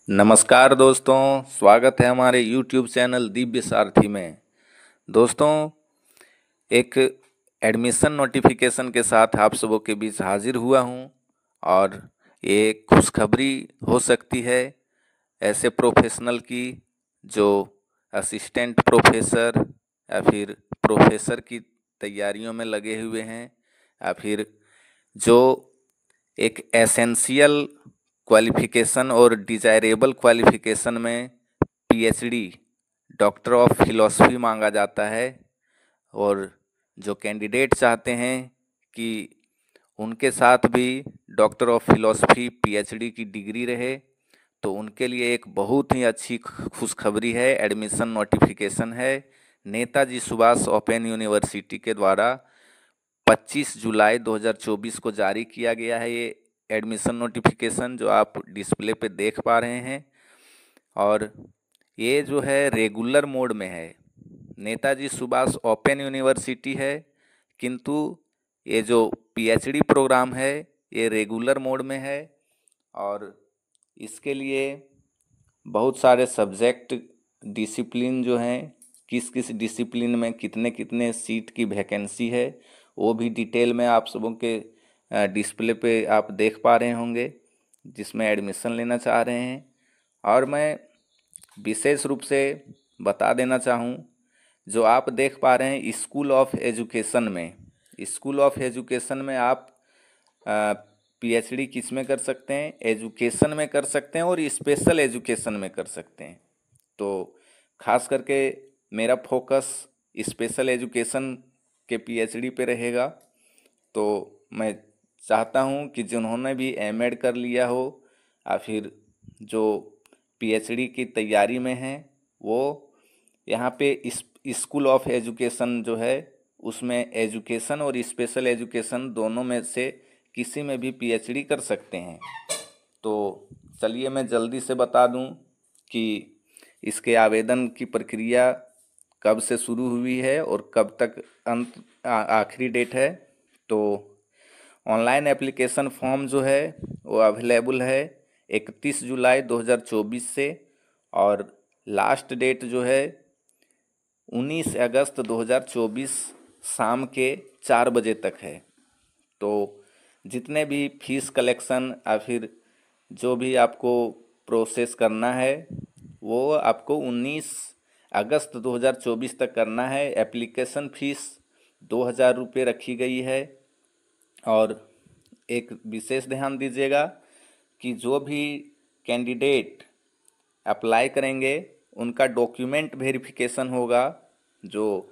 नमस्कार दोस्तों, स्वागत है हमारे YouTube चैनल दिव्य सारथी में। दोस्तों, एक एडमिशन नोटिफिकेशन के साथ आप सबों के बीच हाजिर हुआ हूं और ये खुशखबरी हो सकती है ऐसे प्रोफेशनल की जो असिस्टेंट प्रोफेसर या फिर प्रोफेसर की तैयारियों में लगे हुए हैं या फिर जो एक एसेंशियल क्वालिफिकेशन और डिजायरेबल क्वालिफिकेशन में पीएचडी डॉक्टर ऑफ फिलॉसफी मांगा जाता है। और जो कैंडिडेट चाहते हैं कि उनके साथ भी डॉक्टर ऑफ फिलॉसफी पीएचडी की डिग्री रहे, तो उनके लिए एक बहुत ही अच्छी खुशखबरी है। एडमिशन नोटिफिकेशन है नेताजी सुभाष ओपन यूनिवर्सिटी के द्वारा 25 जुलाई 2024 को जारी किया गया है। ये एडमिशन नोटिफिकेशन जो आप डिस्प्ले पे देख पा रहे हैं, और ये जो है रेगुलर मोड में है। नेताजी सुभाष ओपन यूनिवर्सिटी है, किंतु ये जो पीएचडी प्रोग्राम है ये रेगुलर मोड में है। और इसके लिए बहुत सारे सब्जेक्ट डिसिप्लिन जो हैं, किस किस डिसिप्लिन में कितने कितने सीट की वैकेंसी है, वो भी डिटेल में आप सबों के डिस्प्ले पे आप देख पा रहे होंगे जिसमें एडमिशन लेना चाह रहे हैं। और मैं विशेष रूप से बता देना चाहूँ, जो आप देख पा रहे हैं स्कूल ऑफ एजुकेशन में, स्कूल ऑफ एजुकेशन में आप पीएचडी किस में कर सकते हैं, एजुकेशन में कर सकते हैं और स्पेशल एजुकेशन में कर सकते हैं। तो खास करके मेरा फोकस स्पेशल एजुकेशन के पीएचडी पे रहेगा। तो मैं चाहता हूँ कि जिन्होंने भी एमएड कर लिया हो या फिर जो पीएचडी की तैयारी में हैं, वो यहाँ पे स्कूल ऑफ एजुकेशन जो है उसमें एजुकेशन और स्पेशल एजुकेशन दोनों में से किसी में भी पीएचडी कर सकते हैं। तो चलिए मैं जल्दी से बता दूं कि इसके आवेदन की प्रक्रिया कब से शुरू हुई है और कब तक आखिरी डेट है। तो ऑनलाइन एप्लीकेशन फॉर्म जो है वो अवेलेबल है 31 जुलाई 2024 से, और लास्ट डेट जो है 19 अगस्त 2024 शाम के 4 बजे तक है। तो जितने भी फीस कलेक्शन या फिर जो भी आपको प्रोसेस करना है वो आपको 19 अगस्त 2024 तक करना है। एप्लीकेशन फ़ीस 2000 रुपये रखी गई है। और एक विशेष ध्यान दीजिएगा कि जो भी कैंडिडेट अप्लाई करेंगे उनका डॉक्यूमेंट वेरिफिकेशन होगा। जो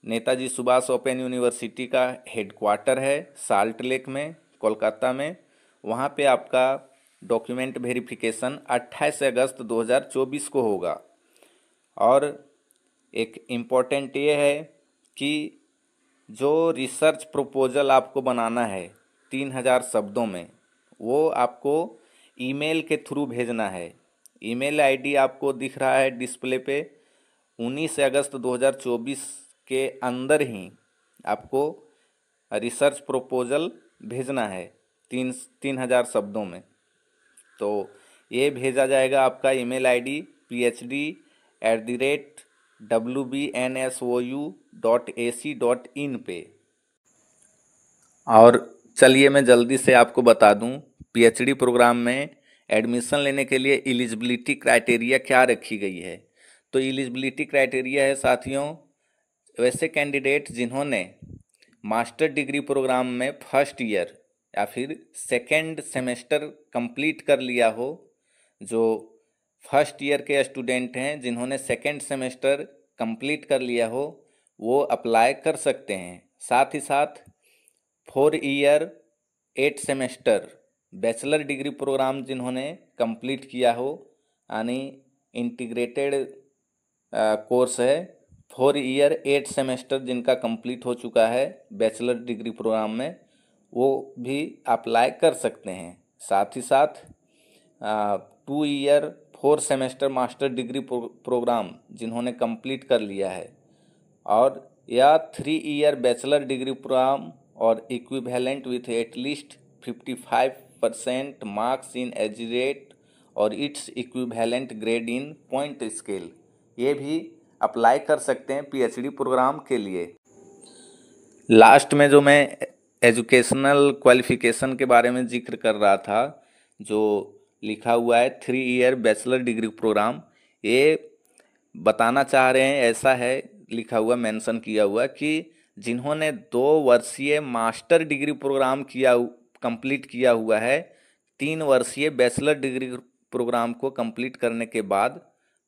नेताजी सुभाष ओपन यूनिवर्सिटी का हेडक्वार्टर है साल्ट लेक में, कोलकाता में, वहाँ पे आपका डॉक्यूमेंट वेरिफिकेशन 28 अगस्त 2024 को होगा। और एक इम्पॉर्टेंट ये है कि जो रिसर्च प्रपोजल आपको बनाना है 3000 शब्दों में, वो आपको ईमेल के थ्रू भेजना है। ईमेल आईडी आपको दिख रहा है डिस्प्ले पे। 19 अगस्त 2024 के अंदर ही आपको रिसर्च प्रपोजल भेजना है 3000 शब्दों में। तो ये भेजा जाएगा आपका ईमेल आईडी phd@wbnsou.ac.in पे। और चलिए मैं जल्दी से आपको बता दूं पीएचडी प्रोग्राम में एडमिशन लेने के लिए एलिजिबिलिटी क्राइटेरिया क्या रखी गई है। तो एलिजिबिलिटी क्राइटेरिया है साथियों, वैसे कैंडिडेट जिन्होंने मास्टर डिग्री प्रोग्राम में फर्स्ट ईयर या फिर सेकेंड सेमेस्टर कंप्लीट कर लिया हो, जो फर्स्ट ईयर के स्टूडेंट हैं जिन्होंने सेकेंड सेमेस्टर कंप्लीट कर लिया हो, वो अप्लाई कर सकते हैं। साथ ही साथ 4 year 8 semester bachelor degree program जिन्होंने कंप्लीट किया हो, यानी इंटीग्रेटेड कोर्स है, 4 ईयर 8 सेमेस्टर जिनका कंप्लीट हो चुका है बैचलर डिग्री प्रोग्राम में, वो भी अप्लाई कर सकते हैं। साथ ही साथ 2 year 4 semester master degree program जिन्होंने कंप्लीट कर लिया है, और या 3 ईयर बैचलर डिग्री प्रोग्राम और equivalent with at least 55% marks in aggregate और its equivalent grade in point scale, ये भी अप्लाई कर सकते हैं पीएचडी प्रोग्राम के लिए। लास्ट में जो मैं एजुकेशनल क्वालिफिकेशन के बारे में जिक्र कर रहा था, जो लिखा हुआ है 3 ईयर बैचलर डिग्री प्रोग्राम, ये बताना चाह रहे हैं, ऐसा है लिखा हुआ, मेंशन किया हुआ कि जिन्होंने 2 वर्षीय मास्टर डिग्री प्रोग्राम कंप्लीट किया हुआ है, 3 वर्षीय बैचलर डिग्री प्रोग्राम को कंप्लीट करने के बाद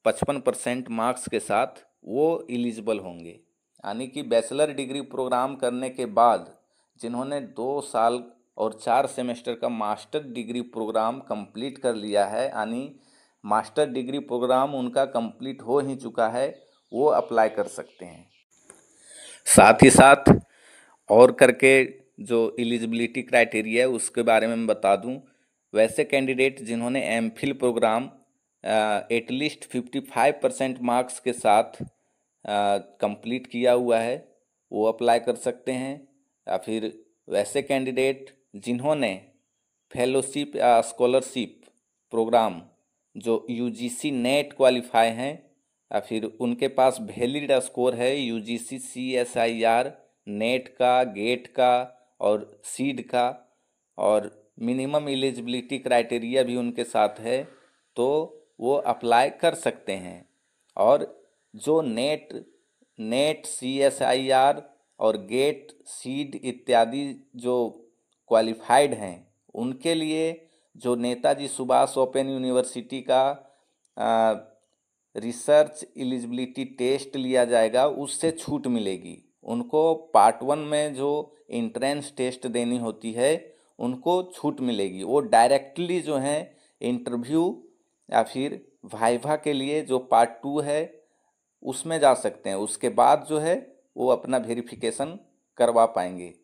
55% मार्क्स के साथ वो एलिजिबल होंगे। यानी कि बैचलर डिग्री प्रोग्राम करने के बाद जिन्होंने 2 साल और 4 सेमेस्टर का मास्टर डिग्री प्रोग्राम कंप्लीट कर लिया है, यानी मास्टर डिग्री प्रोग्राम उनका कंप्लीट हो ही चुका है, वो अप्लाई कर सकते हैं। साथ ही साथ और करके जो एलिजिबिलिटी क्राइटेरिया है उसके बारे में मैं बता दूं, वैसे कैंडिडेट जिन्होंने एमफिल प्रोग्राम एटलीस्ट 55% मार्क्स के साथ कंप्लीट किया हुआ है, वो अप्लाई कर सकते हैं। या फिर वैसे कैंडिडेट जिन्होंने फेलोशिप या स्कॉलरशिप प्रोग्राम जो यूजीसी नेट क्वालिफाई हैं, या फिर उनके पास वैलिड स्कोर है यूजीसी सीएसआईआर नेट का, गेट का और सीड का, और मिनिमम एलिजिबिलिटी क्राइटेरिया भी उनके साथ है, तो वो अप्लाई कर सकते हैं। और जो नेट सीएसआईआर और गेट, सीड इत्यादि जो क्वालिफाइड हैं, उनके लिए जो नेताजी सुभाष ओपन यूनिवर्सिटी का रिसर्च एलिजिबिलिटी टेस्ट लिया जाएगा, उससे छूट मिलेगी उनको। पार्ट 1 में जो एंट्रेंस टेस्ट देनी होती है उनको छूट मिलेगी, वो डायरेक्टली जो है इंटरव्यू या फिर वाइवा के लिए जो पार्ट 2 है उसमें जा सकते हैं। उसके बाद जो है वो अपना वेरिफिकेशन करवा पाएंगे।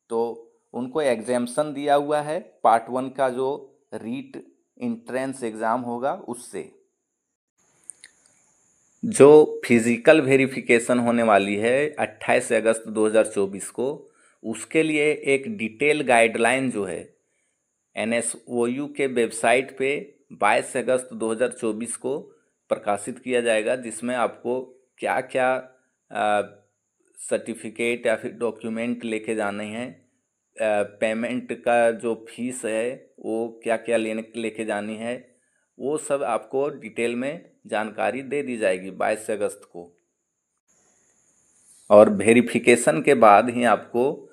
तो उनको एग्जाम्पशन दिया हुआ है पार्ट 1 का जो रीट एंट्रेंस एग्ज़ाम होगा उससे। जो फिजिकल वेरिफिकेशन होने वाली है 28 अगस्त 2024 को, उसके लिए एक डिटेल गाइडलाइन जो है एनएसओयू के वेबसाइट पे 22 अगस्त 2024 को प्रकाशित किया जाएगा, जिसमें आपको क्या क्या सर्टिफिकेट या फिर डॉक्यूमेंट लेके जाने हैं, पेमेंट का जो फीस है वो क्या क्या लेके जानी है, वो सब आपको डिटेल में जानकारी दे दी जाएगी 22 अगस्त को। और वेरिफिकेशन के बाद ही आपको,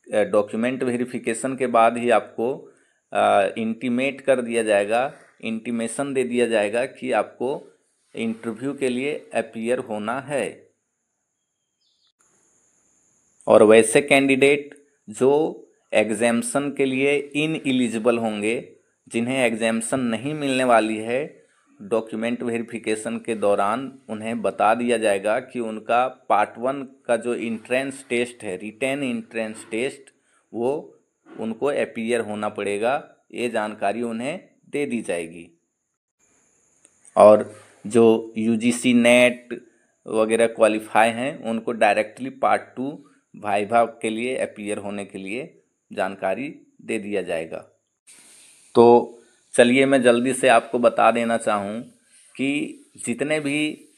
डॉक्यूमेंट वेरिफिकेशन के बाद ही आपको इंटीमेट कर दिया जाएगा, इंटीमेशन दे दिया जाएगा कि आपको इंटरव्यू के लिए अपीयर होना है। और वैसे कैंडिडेट जो एग्जाम्शन के लिए इनएलिजिबल होंगे, जिन्हें एग्जाम्शन नहीं मिलने वाली है, डॉक्यूमेंट वेरिफिकेशन के दौरान उन्हें बता दिया जाएगा कि उनका पार्ट 1 का जो इंट्रेंस टेस्ट है, रिटेन इंट्रेंस टेस्ट, वो उनको अपीयर होना पड़ेगा, ये जानकारी उन्हें दे दी जाएगी। और जो यूजीसी नेट वगैरह क्वालिफाई हैं उनको डायरेक्टली पार्ट 2 वाइवा के लिए अपीयर होने के लिए जानकारी दे दिया जाएगा। तो चलिए मैं जल्दी से आपको बता देना चाहूँ कि जितने भी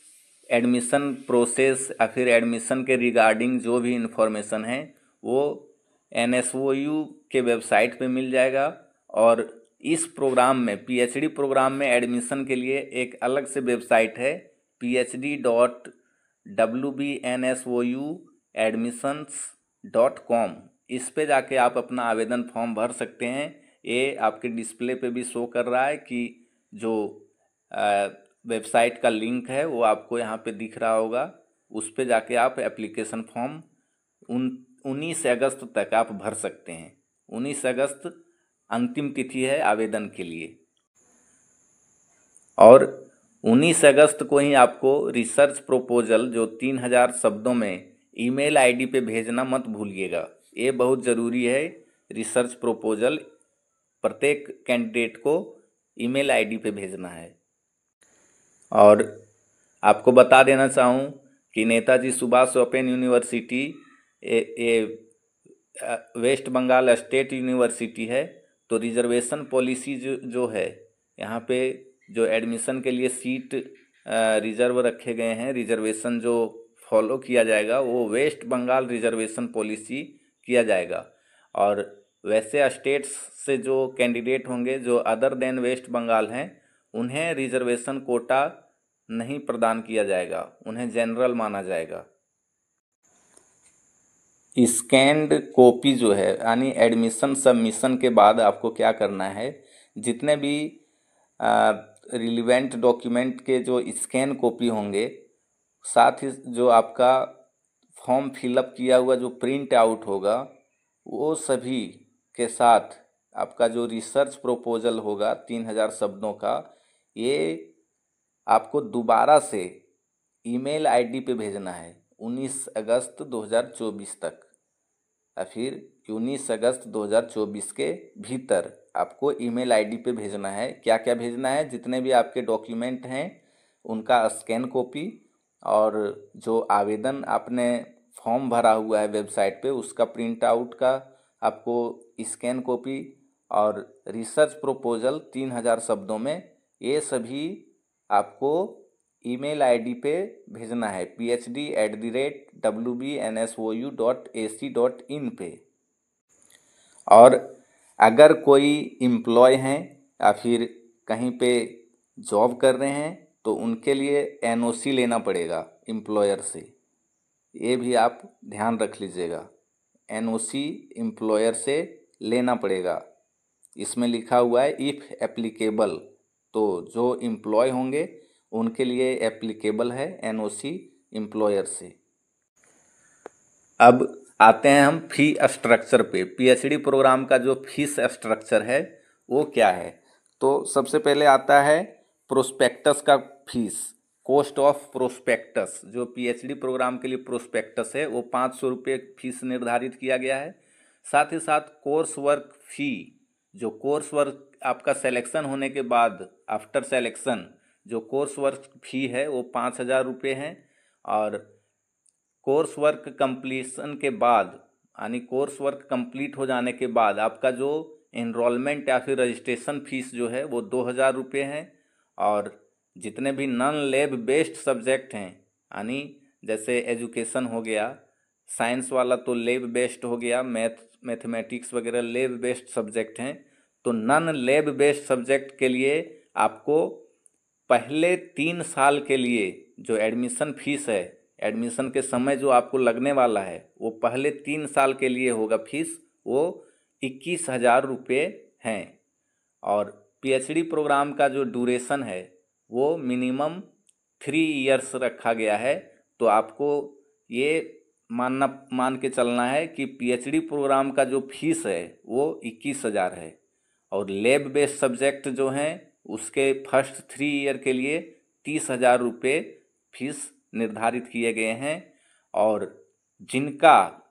एडमिशन प्रोसेस या फिर एडमिशन के रिगार्डिंग जो भी इंफॉर्मेशन है वो एनएसओयू के वेबसाइट पे मिल जाएगा। और इस प्रोग्राम में, पीएचडी प्रोग्राम में एडमिशन के लिए एक अलग से वेबसाइट है phd.wbnsouadmissions.com। इस पे जाके आप अपना आवेदन फॉर्म भर सकते हैं। ये आपके डिस्प्ले पे भी शो कर रहा है कि जो वेबसाइट का लिंक है वो आपको यहाँ पे दिख रहा होगा, उस पे जाके आप एप्लीकेशन फॉर्म 19 अगस्त तक आप भर सकते हैं। 19 अगस्त अंतिम तिथि है आवेदन के लिए। और 19 अगस्त को ही आपको रिसर्च प्रोपोजल जो 3000 शब्दों में ईमेल आईडी पे भेजना मत भूलिएगा, ये बहुत ज़रूरी है। रिसर्च प्रोपोजल प्रत्येक कैंडिडेट को ईमेल आईडी पे भेजना है। और आपको बता देना चाहूँ कि Netaji Subhash open university West Bengal state university है, तो रिजर्वेशन पॉलिसी जो है यहाँ पे जो एडमिशन के लिए सीट रिजर्व रखे गए हैं, रिजर्वेशन जो फॉलो किया जाएगा वो वेस्ट बंगाल रिजर्वेशन पॉलिसी किया जाएगा। और वैसे स्टेट्स से जो कैंडिडेट होंगे जो अदर देन वेस्ट बंगाल हैं, उन्हें रिजर्वेशन कोटा नहीं प्रदान किया जाएगा, उन्हें जनरल माना जाएगा। स्कैन्ड कॉपी जो है यानी एडमिशन सबमिशन के बाद आपको क्या करना है, जितने भी रिलीवेंट डॉक्यूमेंट के जो स्कैन कॉपी होंगे, साथ ही जो आपका फॉर्म फिलअप किया हुआ जो प्रिंट आउट होगा, वो सभी के साथ आपका जो रिसर्च प्रपोजल होगा 3000 शब्दों का, ये आपको दोबारा से ईमेल आईडी पे भेजना है 19 अगस्त 2024 तक, या फिर 19 अगस्त 2024 के भीतर आपको ईमेल आईडी पे भेजना है। क्या क्या भेजना है, जितने भी आपके डॉक्यूमेंट हैं उनका स्कैन कॉपी, और जो आवेदन आपने फॉर्म भरा हुआ है वेबसाइट पे उसका प्रिंट आउट का आपको स्कैन कॉपी, और रिसर्च प्रपोजल 3000 शब्दों में, ये सभी आपको ईमेल आईडी पे भेजना है phd@wbnsou.ac.in पे। और अगर कोई एम्प्लॉय हैं या फिर कहीं पे जॉब कर रहे हैं तो उनके लिए एनओसी लेना पड़ेगा एम्प्लॉयर से, ये भी आप ध्यान रख लीजिएगा। एनओसी एम्प्लॉयर से लेना पड़ेगा। इसमें लिखा हुआ है इफ़ एप्लीकेबल, तो जो एम्प्लॉय होंगे उनके लिए एप्लीकेबल है एनओसी एम्प्लॉयर से। अब आते हैं हम फी स्ट्रक्चर पे। पीएचडी प्रोग्राम का जो फीस स्ट्रक्चर है वो क्या है, तो सबसे पहले आता है प्रोस्पेक्टस का फीस, कॉस्ट ऑफ प्रोस्पेक्टस। जो पीएचडी प्रोग्राम के लिए प्रोस्पेक्टस है वो 500 रुपये फीस निर्धारित किया गया है। साथ ही साथ कोर्स वर्क फी, जो कोर्स वर्क आपका सिलेक्शन होने के बाद आफ्टर सिलेक्शन जो कोर्स वर्क फी है वो 5000 रुपये है। और कोर्स वर्क कंप्लीशन के बाद यानी कोर्स वर्क कंप्लीट हो जाने के बाद आपका जो एनरोलमेंट या फिर रजिस्ट्रेशन फीस जो है वो 2000 रुपये है। और जितने भी नॉन लैब बेस्ड सब्जेक्ट हैं, यानी जैसे एजुकेशन हो गया, साइंस वाला तो लैब बेस्ड हो गया, मैथमेटिक्स वगैरह लैब बेस्ड सब्जेक्ट हैं, तो नॉन लैब बेस्ड सब्जेक्ट के लिए आपको पहले 3 साल के लिए जो एडमिशन फीस है, एडमिशन के समय जो आपको लगने वाला है वो पहले 3 साल के लिए होगा फीस, वो 21,000 रुपये हैं। और पीएचडी प्रोग्राम का जो ड्यूरेशन है वो मिनिमम 3 इयर्स रखा गया है। तो आपको ये मान के चलना है कि पीएचडी प्रोग्राम का जो फीस है वो 21,000 है। और लैब बेस्ड सब्जेक्ट जो हैं उसके फर्स्ट 3 ईयर के लिए 30,000 रुपये फीस निर्धारित किए गए हैं। और जिनका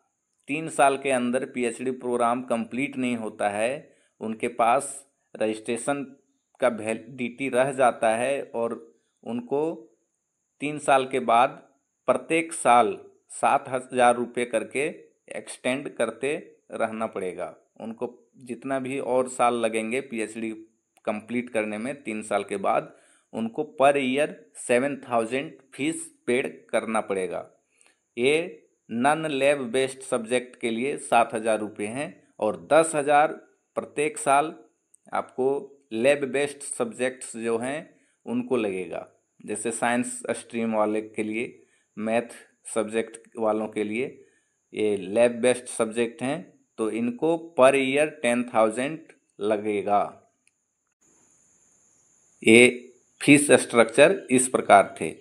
3 साल के अंदर पीएचडी प्रोग्राम कंप्लीट नहीं होता है, उनके पास रजिस्ट्रेशन का वैलिडिटी रह जाता है और उनको 3 साल के बाद प्रत्येक साल 7,000 रुपये करके एक्सटेंड करते रहना पड़ेगा। उनको जितना भी और साल लगेंगे पीएचडी कंप्लीट करने में 3 साल के बाद, उनको पर ईयर 7,000 फीस पेड करना पड़ेगा। ये नॉन लैब बेस्ड सब्जेक्ट के लिए 7,000 रुपये हैं। और 10,000 प्रत्येक साल आपको लैब बेस्ड सब्जेक्ट्स जो हैं उनको लगेगा। जैसे साइंस स्ट्रीम वाले के लिए, मैथ सब्जेक्ट वालों के लिए ये लैब बेस्ड सब्जेक्ट हैं, तो इनको पर ईयर 10,000 लगेगा। ये फीस स्ट्रक्चर इस प्रकार थे।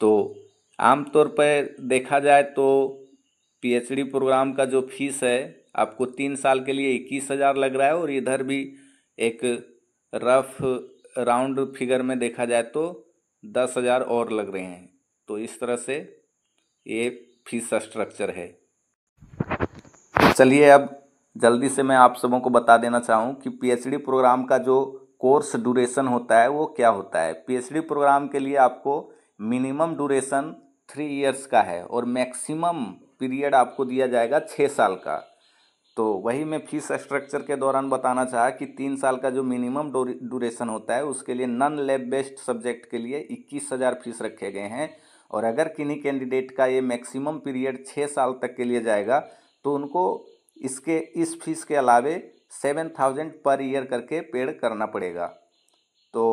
तो आमतौर पर देखा जाए तो पीएचडी प्रोग्राम का जो फीस है आपको 3 साल के लिए 21,000 लग रहा है, और इधर भी एक रफ राउंड फिगर में देखा जाए तो 10,000 और लग रहे हैं। तो इस तरह से ये फीस स्ट्रक्चर है। चलिए अब जल्दी से मैं आप सबों को बता देना चाहूँ कि पीएचडी प्रोग्राम का जो कोर्स ड्यूरेशन होता है वो क्या होता है। पीएचडी प्रोग्राम के लिए आपको मिनिमम ड्यूरेशन 3 इयर्स का है और मैक्सिमम पीरियड आपको दिया जाएगा 6 साल का। तो वही मैं फीस स्ट्रक्चर के दौरान बताना चाहा कि 3 साल का जो मिनिमम ड्यूरेशन होता है उसके लिए नॉन लैब बेस्ड सब्जेक्ट के लिए 21,000 फीस रखे गए हैं। और अगर किन्हीं कैंडिडेट का ये मैक्सिमम पीरियड 6 साल तक के लिए जाएगा तो उनको इस फीस के अलावे 7,000 पर ईयर करके पेड करना पड़ेगा। तो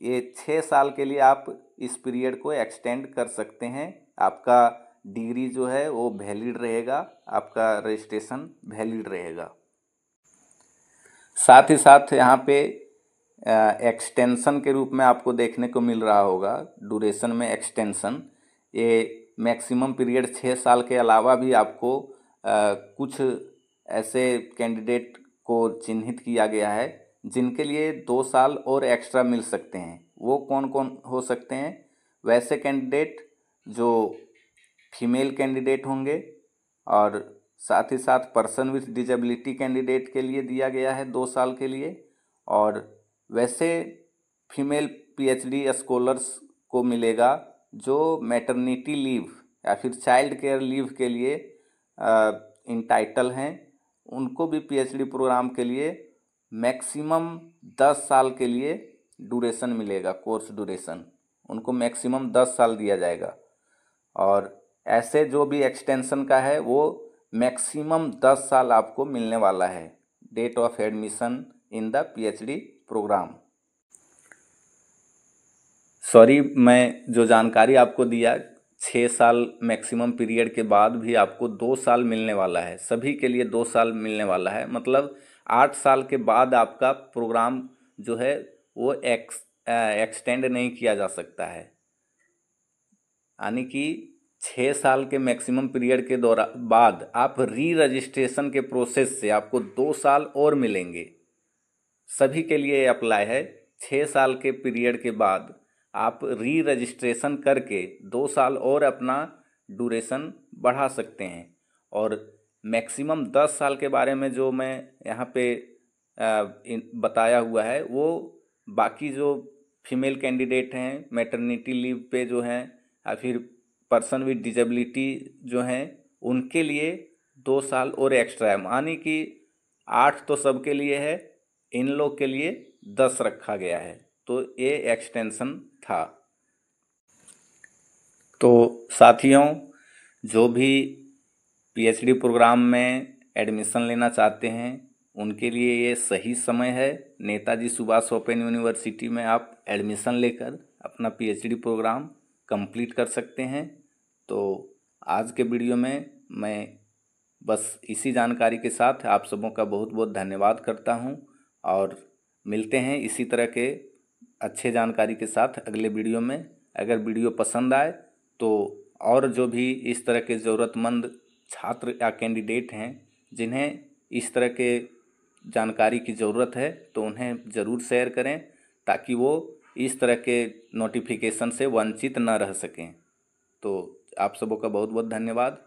ये 6 साल के लिए आप इस पीरियड को एक्सटेंड कर सकते हैं। आपका डिग्री जो है वो वैलिड रहेगा, आपका रजिस्ट्रेशन वैलिड रहेगा। साथ ही साथ यहाँ पे एक्सटेंशन के रूप में आपको देखने को मिल रहा होगा, ड्यूरेशन में एक्सटेंशन। ये मैक्सिमम पीरियड 6 साल के अलावा भी आपको कुछ ऐसे कैंडिडेट को चिन्हित किया गया है जिनके लिए 2 साल और एक्स्ट्रा मिल सकते हैं। वो कौन कौन हो सकते हैं? वैसे कैंडिडेट जो फीमेल कैंडिडेट होंगे, और साथ ही साथ पर्सन विथ डिजेबिलिटी कैंडिडेट के लिए दिया गया है 2 साल के लिए। और वैसे फीमेल पीएचडी स्कॉलर्स को मिलेगा जो मैटरनिटी लीव या फिर चाइल्ड केयर लीव के लिए इंटाइटल हैं। उनको भी पीएचडी प्रोग्राम के लिए मैक्सिमम 10 साल के लिए ड्यूरेशन मिलेगा, कोर्स ड्यूरेशन उनको मैक्सिमम 10 साल दिया जाएगा। और ऐसे जो भी एक्सटेंशन का है वो मैक्सिमम 10 साल आपको मिलने वाला है date of admission in the PhD program. Sorry, मैं जो जानकारी आपको दिया 6 साल मैक्सिमम पीरियड के बाद भी आपको 2 साल मिलने वाला है, सभी के लिए 2 साल मिलने वाला है। मतलब 8 साल के बाद आपका प्रोग्राम जो है वो एक्सटेंड नहीं किया जा सकता है। यानी कि 6 साल के मैक्सिमम पीरियड के बाद आप री रजिस्ट्रेशन के प्रोसेस से आपको 2 साल और मिलेंगे। सभी के लिए अप्लाई है। 6 साल के पीरियड के बाद आप री रजिस्ट्रेशन करके 2 साल और अपना ड्यूरेशन बढ़ा सकते हैं। और मैक्सिमम 10 साल के बारे में जो मैं यहाँ पे बताया हुआ है वो बाकी जो फीमेल कैंडिडेट हैं मैटरनिटी लीव पे जो हैं या फिर पर्सन विद डिजेबिलिटी जो हैं उनके लिए 2 साल और एक्स्ट्रा है। मानी कि 8 तो सबके लिए है, इन लोग के लिए 10 रखा गया है। तो ये एक्सटेंशन था। तो साथियों, जो भी पीएचडी प्रोग्राम में एडमिशन लेना चाहते हैं उनके लिए ये सही समय है। नेताजी सुभाष ओपन यूनिवर्सिटी में आप एडमिशन लेकर अपना पीएचडी प्रोग्राम कंप्लीट कर सकते हैं। तो आज के वीडियो में मैं बस इसी जानकारी के साथ आप सबों का बहुत बहुत धन्यवाद करता हूं, और मिलते हैं इसी तरह के अच्छे जानकारी के साथ अगले वीडियो में। अगर वीडियो पसंद आए तो और जो भी इस तरह के ज़रूरतमंद छात्र या कैंडिडेट हैं जिन्हें इस तरह के जानकारी की ज़रूरत है तो उन्हें ज़रूर शेयर करें, ताकि वो इस तरह के नोटिफिकेशन से वंचित न रह सकें। तो आप सबों का बहुत बहुत धन्यवाद।